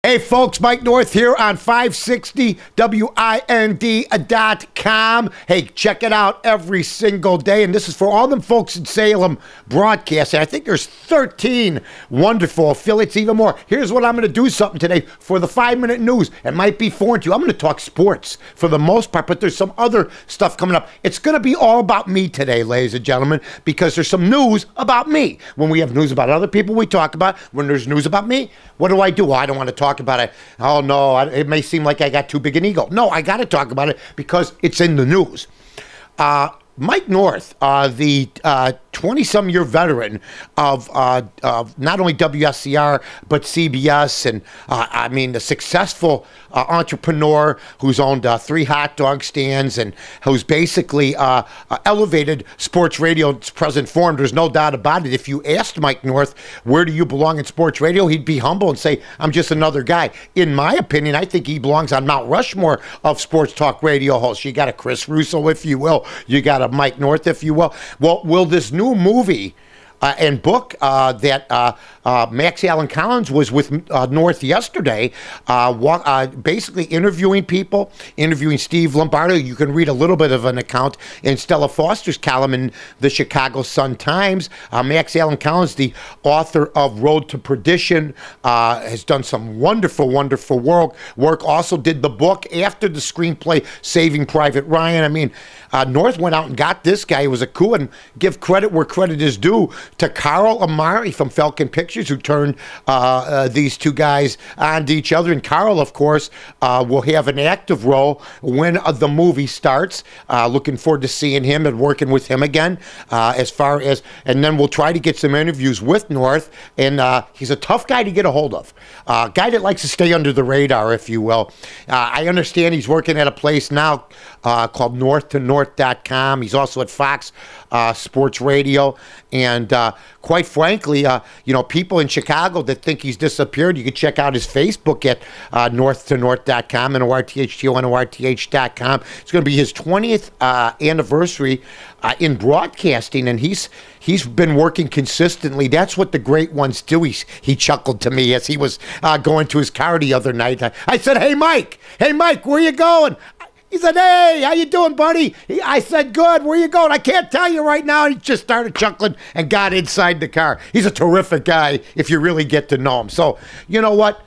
Hey folks, Mike North here on 560WIND.com. Hey, check it out every single day. And this is for all them folks in Salem broadcasting. I think there's 13 wonderful affiliates, even more. Here's what I'm going to do something today for the 5-minute news. It might be foreign to you. I'm going to talk sports for the most part, but there's some other stuff coming up. It's going to be all about me today, ladies and gentlemen, because there's some news about me. When we have news about other people, we talk about. When there's news about me, what do? Well, I don't want to talk about it. Oh, no, it may seem like I got too big an ego. No, I got to talk about it because it's in the news. Mike North, the 20-some-year veteran of not only WSCR, but CBS, and the successful entrepreneur who's owned 3 hot dog stands and who's basically elevated sports radio's present form. There's no doubt about it. If you asked Mike North, where do you belong in sports radio, he'd be humble and say, I'm just another guy. In my opinion, I think he belongs on Mount Rushmore of sports talk radio hosts. You got a Chris Russo, if you will. You got a Mike North, if you will. Well, will this new movie and book that Max Allen Collins was with North yesterday, basically interviewing people, interviewing Steve Lombardo. You can read a little bit of an account in Stella Foster's column in the Chicago Sun-Times. Max Allen Collins, the author of Road to Perdition, has done some wonderful, wonderful work. Also did the book after the screenplay, Saving Private Ryan. North went out and got this guy. It was a coup, and give credit where credit is due to Carl Amari from Falcon Pictures, who turned these two guys onto each other. And Carl, of course, will have an active role when the movie starts. Looking forward to seeing him and working with him again. And then we'll try to get some interviews with North. And he's a tough guy to get a hold of. A guy that likes to stay under the radar, if you will. I understand he's working at a place now called north2north.com. He's also at Fox Sports Radio. And quite frankly, people in Chicago that think he's disappeared, you can check out his Facebook at north2north.com and northth.com. It's going to be his 20th anniversary in broadcasting, and he's been working consistently. That's what the great ones do. He chuckled to me as he was going to his car the other night. I said, Hey, Mike, where you going? He said, hey, how you doing, buddy? I said, good. Where you going? I can't tell you right now. He just started chuckling and got inside the car. He's a terrific guy if you really get to know him. So, you know what?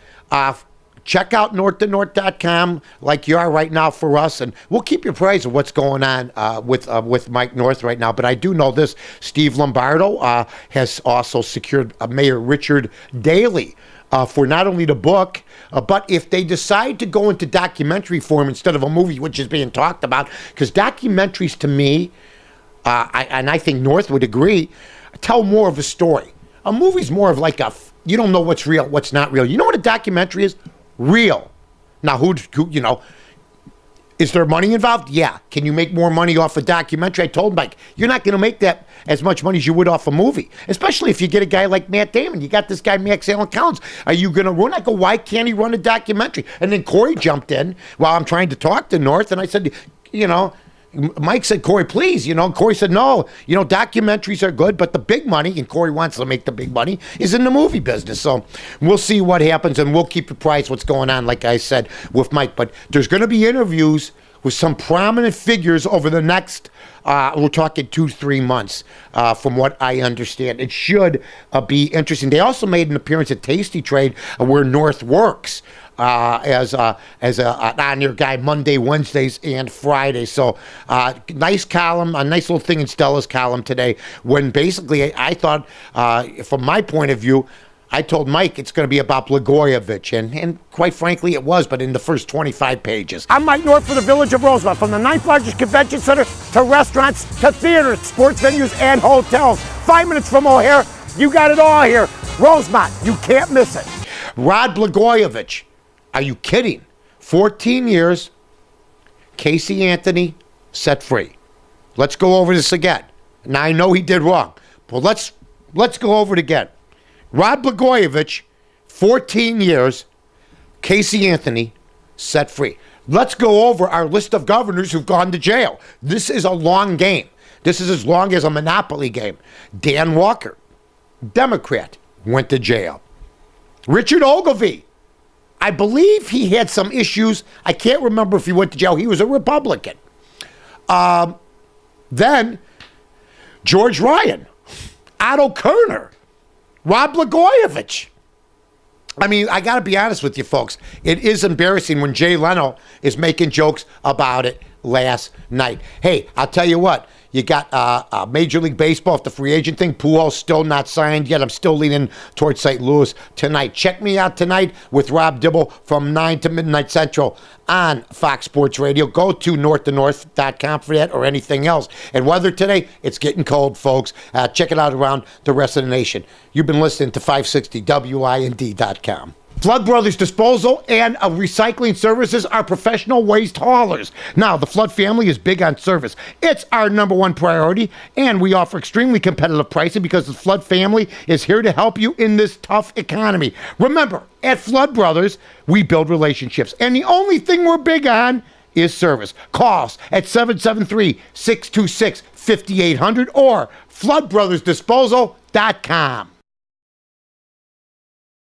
Check out north2north.com like you are right now for us, and we'll keep you apprised of what's going on with Mike North right now. But I do know this. Steve Lombardo has also secured Mayor Richard Daley for not only the book, but if they decide to go into documentary form instead of a movie, which is being talked about, because documentaries to me, and I think North would agree, tell more of a story. A movie's more of like you don't know what's real, what's not real. You know what a documentary is? Real. Now, who is there money involved? Yeah. Can you make more money off a documentary? I told Mike, you're not going to make that as much money as you would off a movie, especially if you get a guy like Matt Damon. You got this guy, Max Allen Collins. Are you going to run? I go, why can't he run a documentary? And then Corey jumped in while I'm trying to talk to North, and I said, Mike said, Corey, please, Corey said, no, documentaries are good, but the big money, and Corey wants to make the big money, is in the movie business. So we'll see what happens, and we'll keep you apprised what's going on, like I said, with Mike. But there's going to be interviews with some prominent figures over the next, we're talking 2-3 months, from what I understand. It should be interesting. They also made an appearance at Tasty Trade where North works. As an on-air guy Monday, Wednesdays, and Fridays. So nice column, a nice little thing in Stella's column today when basically I thought, from my point of view, I told Mike it's going to be about Blagojevich, and quite frankly it was, but in the first 25 pages. I'm Mike North for the Village of Rosemont. From the 9th largest convention center to restaurants to theaters, sports venues, and hotels. 5 minutes from O'Hare, you got it all here. Rosemont, you can't miss it. Rod Blagojevich. Are you kidding? 14 years, Casey Anthony set free. Let's go over this again. Now, I know he did wrong, but let's go over it again. Rod Blagojevich, 14 years, Casey Anthony set free. Let's go over our list of governors who've gone to jail. This is a long game. This is as long as a Monopoly game. Dan Walker, Democrat, went to jail. Richard Ogilvie, I believe he had some issues. I can't remember if he went to jail. He was a Republican. Then George Ryan, Otto Kerner, Rob Blagojevich. I mean, I got to be honest with you, folks. It is embarrassing when Jay Leno is making jokes about it last night. Hey, I'll tell you what. You got Major League Baseball, if the free agent thing, Pujols still not signed yet. I'm still leaning towards St. Louis tonight. Check me out tonight with Rob Dibble from 9 to midnight Central on Fox Sports Radio. Go to northtonorth.com for that or anything else. And weather today, it's getting cold, folks. Check it out around the rest of the nation. You've been listening to 560WIND.com. Flood Brothers Disposal and Recycling Services are professional waste haulers. Now, the Flood family is big on service. It's our number one priority, and we offer extremely competitive pricing because the Flood family is here to help you in this tough economy. Remember, at Flood Brothers, we build relationships, and the only thing we're big on is service. Call us at 773-626-5800 or floodbrothersdisposal.com.